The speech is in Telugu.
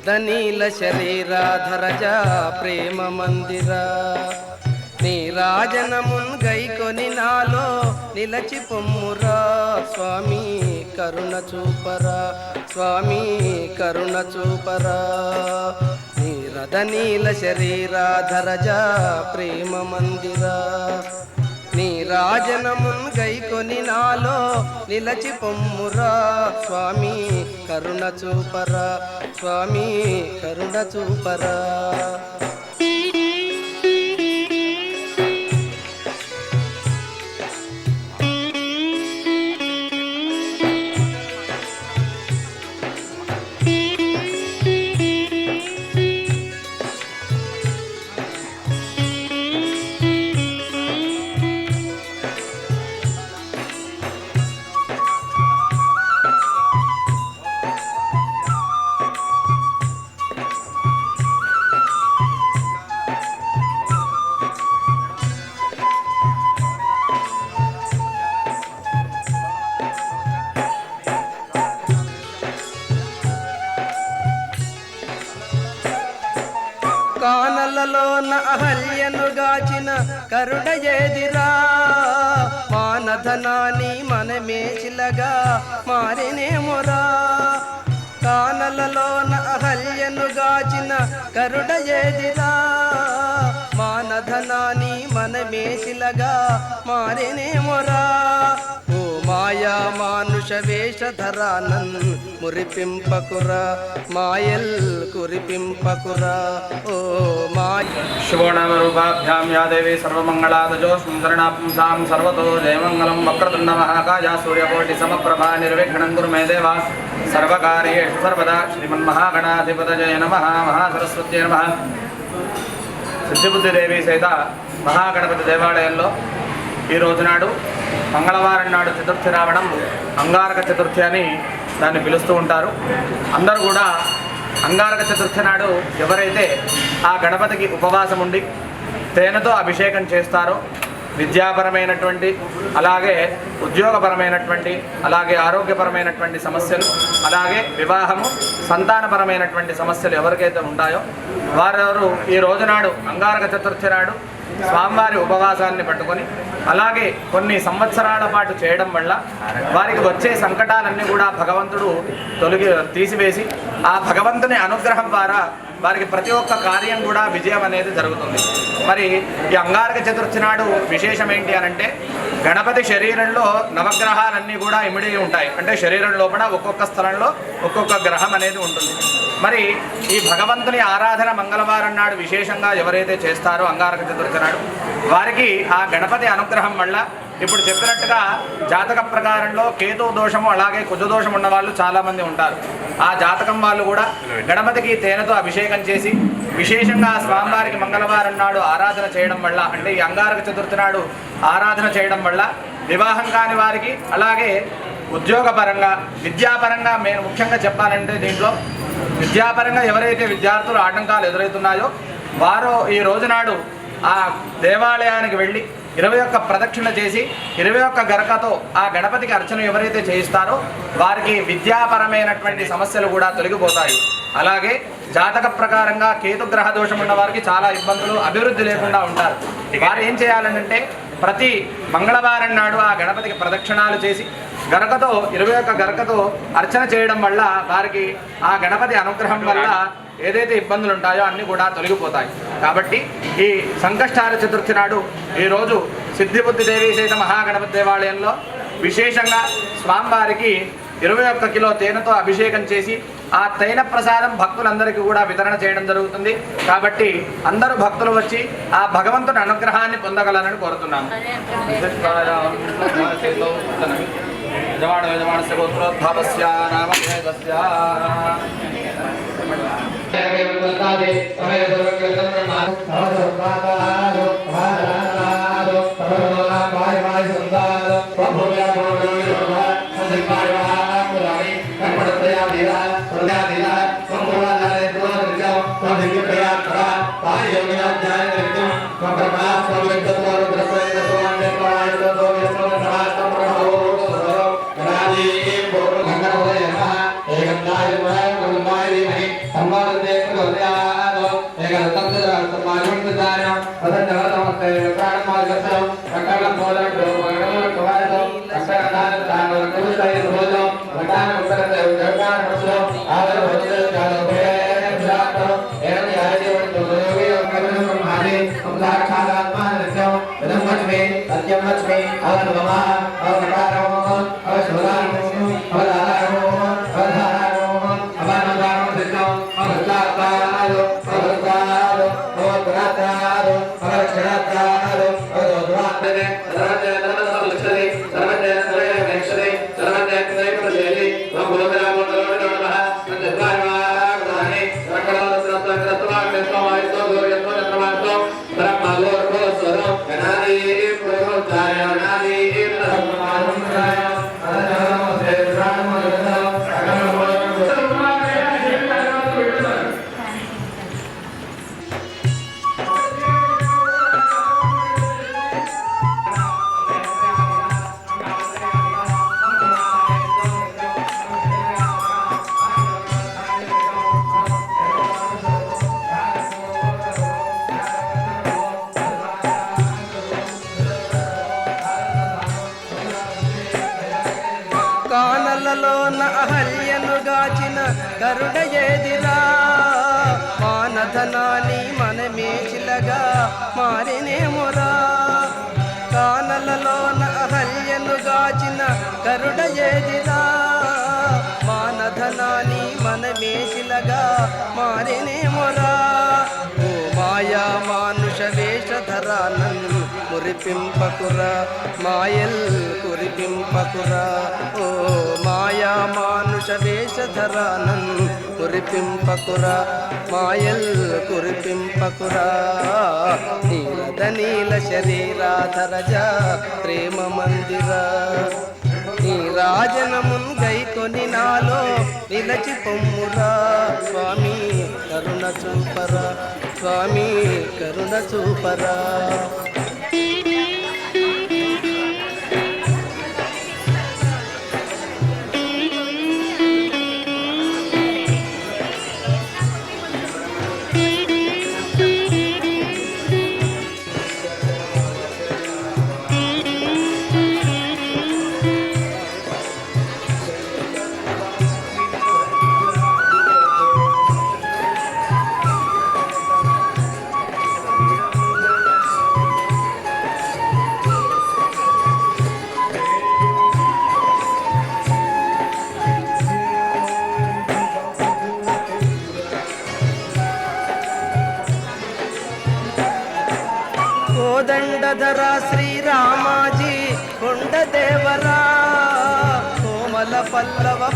నీరదనీల శరీరాధరజ ప్రేమ మందిర నీరాజనమున్ గైకొని నాలో నిలచి పొమ్మురా స్వామి కరుణ చూపరా స్వామి కరుణ చూపరా నీరదనీల శరీరాధరజ ప్రేమ మందిర నీరాజనమున్ గైకొని నాలో నిలచి పొమ్మురా స్వామి కరుణ చూపరా స్వామి కరుణ చూపరా కానలలోన అహల్యను గాచిన కరుణ ఏదిరా మానధనాన్ని మనమేచిలగా మారినేమురా కానలలోన అహల్యను గాచిన కరుణ ఏదిరా మానధనాన్ని మనమేచిలగా మారినేమురా ఓ మాయా మానుష వేషధరానన్ మురిపింపకురా మాయల్ కురిపింపకురా ఓ మాయ శుభోనామరూపాభ్యాం యా దేవి సర్వమంగళాదజో సుందరణాపుంసాం సర్వతో జయమంగళం వక్రతుండ మహాకాయ సూర్యకోటి సమప్రభా నిర్విఘ్నం కురు మే దేవ సర్వకార్యేషు సర్వదా శ్రీమన్మహాగణాధిపతయే నమః మహాసరస్వత్యై నమః. సిద్ధిబుద్ధిదేవి సహిత మహాగణపతి దేవాలయంలో ఈ రోజునాడు మంగళవారం నాడు చతుర్థి రావడం అంగారక చతుర్థి అని దాన్ని పిలుస్తూ ఉంటారు. అందరూ కూడా అంగారక చతుర్థి నాడు ఎవరైతే ఆ గణపతికి ఉపవాసం ఉండి తేనెతో అభిషేకం చేస్తారో విద్యాపరమైనటువంటి అలాగే ఉద్యోగపరమైనటువంటి అలాగే ఆరోగ్యపరమైనటువంటి సమస్యలు అలాగే వివాహము సంతానపరమైనటువంటి సమస్యలు ఎవరికైతే ఉంటాయో వారెవరు ఈ రోజునాడు అంగారక చతుర్థి నాడు స్వామివారి ఉపవాసాన్ని పట్టుకొని అలాగే కొన్ని సంవత్సరాల పాటు చేయడం వల్ల వారికి వచ్చే సంకటాలన్నీ కూడా భగవంతుడు తీసివేసి ఆ భగవంతుని అనుగ్రహం ద్వారా వారికి ప్రతి ఒక్క కార్యం కూడా విజయం అనేది జరుగుతుంది. మరి ఈ అంగారక చతుర్థి నాడు విశేషం ఏంటి అనంటే గణపతి శరీరంలో నవగ్రహాలన్నీ కూడా ఇమిడి ఉంటాయి. అంటే శరీరం లోపల ఒక్కొక్క స్థలంలో ఒక్కొక్క గ్రహం అనేది ఉంటుంది. మరి ఈ భగవంతుని ఆరాధన మంగళవారం నాడు విశేషంగా ఎవరైతే చేస్తారో అంగారక చతుర్థి నాడు వారికి ఆ గణపతి అనుగ్రహం వల్ల ఇప్పుడు చెప్పినట్టుగా జాతక ప్రకారంలో కేతు దోషము అలాగే కుజదోషం ఉన్న వాళ్ళు చాలామంది ఉంటారు. ఆ జాతకం వాళ్ళు కూడా గణపతికి తేనెతో అభిషేకం చేసి విశేషంగా స్వామివారికి మంగళవారం నాడు ఆరాధన చేయడం వల్ల అంటే ఈ అంగారక చతుర్థి నాడు ఆరాధన చేయడం వల్ల వివాహం కాని వారికి అలాగే ఉద్యోగపరంగా విద్యాపరంగా నేను ముఖ్యంగా చెప్పాలంటే దీంట్లో విద్యాపరంగా ఎవరైతే విద్యార్థులు ఆటంకాలు ఎదురవుతున్నాయో వారు ఈ రోజునాడు ఆ దేవాలయానికి వెళ్ళి 21 ప్రదక్షిణ చేసి 21 గరకతో ఆ గణపతికి అర్చన ఎవరైతే చేయిస్తారో వారికి విద్యాపరమైనటువంటి సమస్యలు కూడా తొలగిపోతాయి. అలాగే జాతక ప్రకారంగా కేతుగ్రహ దోషం ఉన్న వారికి చాలా ఇబ్బందులు అభివృద్ధి లేకుండా ఉంటారు. వారు ఏం చేయాలంటే ప్రతి మంగళవారం నాడు ఆ గణపతికి ప్రదక్షిణాలు చేసి గరకతో 21 గరకతో అర్చన చేయడం వల్ల వారికి ఆ గణపతి అనుగ్రహం వల్ల ఏదైతే ఇబ్బందులు ఉంటాయో అన్నీ కూడా తొలగిపోతాయి. కాబట్టి ఈ సంకష్టార చతుర్థి నాడు ఈరోజు సిద్ధిబుద్ధిదేవి సహిత మహాగణపతి దేవాలయంలో విశేషంగా స్వామివారికి 21 కిలో తేనెతో అభిషేకం చేసి ఆ తైన ప్రసాదం భక్తులందరికీ కూడా వితరణ చేయడం జరుగుతుంది. కాబట్టి అందరూ భక్తులు వచ్చి ఆ భగవంతుని అనుగ్రహాన్ని పొందగలరని కోరుతున్నాను. యజమానస్య గోత్రోద్భవస్య నామధేయస్య Sambal కానలలోన అహల్యను గాచిన గరుడ ఏదిరా మానధనాన్ని మనమే చిలగా మారినేమురా కానలలోన అహల్యను గాచిన గరుడ ఏదిరా మానధనాన్ని మనమే చిలగా మారినేమురా ఓ మాయా మానుష వేషధరానన్ కురిపింపకురా మాయల్ కురిపింపకురా ఓ మాయా మానుష వేషధరానన్ కురిపింపకురా మాయల్ కురిపింపకురా నీలద నీల శరీరాధరజ ప్రేమ మందిర నీ రాజనమున్ గైకొని నాలో నిలచి పొమ్మురా స్వామి కరుణ చూపరా స్వామి కరుణ చూపరా కోదండధర శ్రీరామాజీ కొండదేవరా కోమల పల్లవ